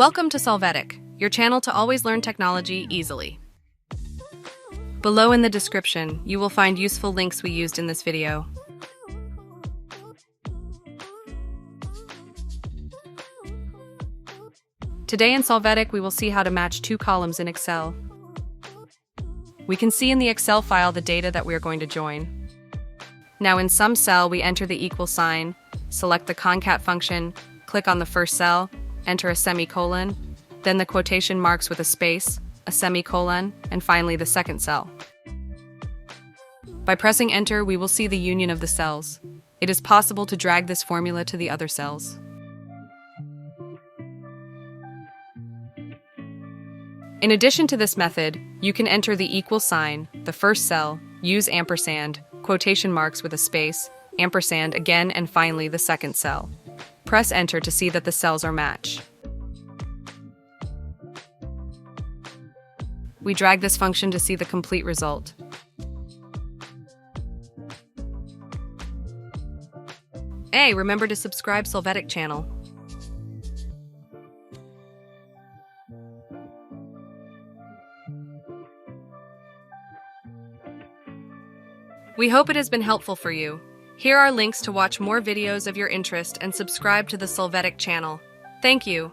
Welcome to Solvetic, your channel to always learn technology easily. Below in the description, you will find useful links we used in this video. Today in Solvetic, we will see how to match two columns in Excel. We can see in the Excel file the data that we are going to join. Now in some cell, we enter the equal sign, select the concat function, click on the first cell, enter a semicolon, then the quotation marks with a space, a semicolon, and finally the second cell. By pressing enter, we will see the union of the cells. It is possible to drag this formula to the other cells. In addition to this method, you can enter the equal sign, the first cell, use ampersand, quotation marks with a space, ampersand again, and finally the second cell. Press enter to see that the cells are matched. We drag this function to see the complete result. Hey, remember to subscribe Solvetic channel. We hope it has been helpful for you. Here are links to watch more videos of your interest and subscribe to the Solvetic channel. Thank you.